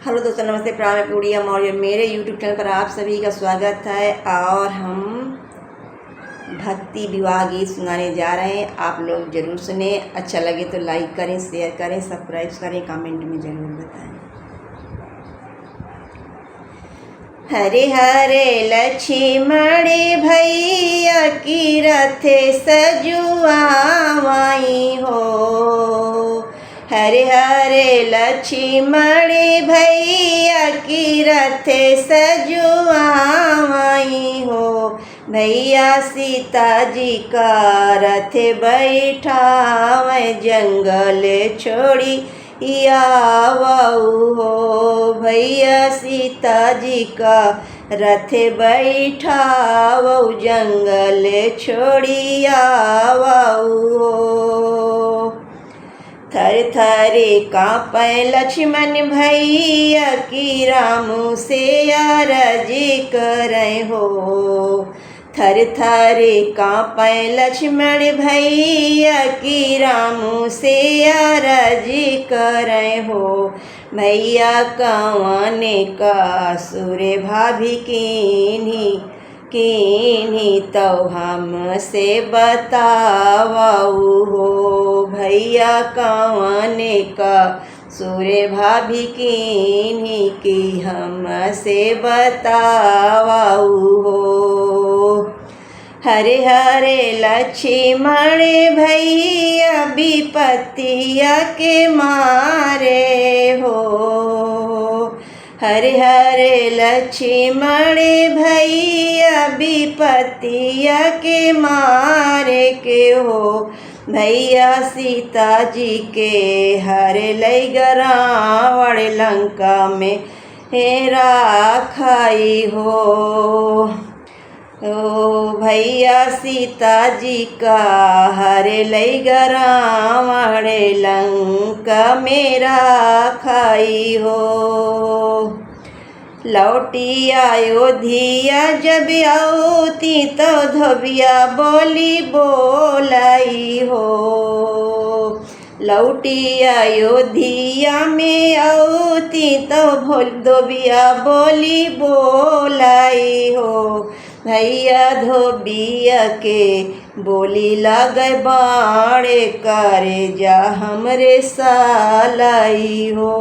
Hello दोस्तों, नमस्ते, प्रणाम। मैं पूड़िया मौर्य, मेरे यूट्यूब चैनल पर आप सभी का स्वागत है। और हम भक्ति विवाह गीत सुनाने जा रहे हैं। आप लोग ज़रूर सुने। अच्छा लगे तो लाइक करें, शेयर करें, सब्सक्राइब करें, कमेंट में ज़रूर बताएं। हरे हरे लक्ष्मण भैया की रथे सजुआवाई हो। हरे हरे लक्ष्मण भैया की रथे सजुआवाई हो। भैया सीता जी का रथ बैठाव जंगल छोड़ी आवाऊ हो। भैया सीता जी का रथ बैठाव जंगल छोड़ी आवाऊ हो। थर थरे कांपे लक्ष्मण भैया की रामू से अरजी करे हो। थर थरे कांपे लक्ष्मण भैया की रामू से अरजी करे हो। भैया कौने का सुरे भाभी कीन्ही तो हमसे बतावाऊ हो। भैया कौने का सूर्य भाभी कीन्ही की हमसे बतावाऊ हो। हरे हरे लक्ष्मण भैया विपत्तिया के मारे हो। हरे हरे लक्ष्मण भैया विपत्तिया के मारे के हो। भैया सीता जी के हरे लई रावण लंका में राखाई हो। ओ भैया सीता जी का हरे लई रावण लंका में राखाई हो। लौटी अयोध्या जब औती तो धोबिया बोली बोलाई हो। लौटी अयोध्या में औती तो धोबिया बोली बोलाई हो। भैया धोबिया के बोली लागे बाड़े करे जा हमरे सालाई हो।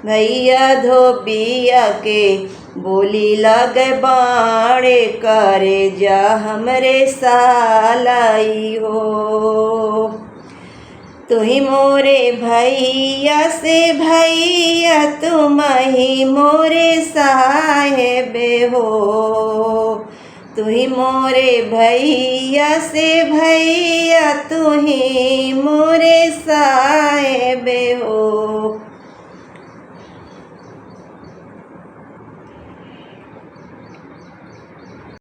भैया धोबिया के बोली लागे बाड़े करे जा हमरे सालाई हो। तुही मोरे भैया से भैया तुम ही मोरे साहेबे हो। तुही मोरे भैया से भैया तुही मोरे साहेबे हो।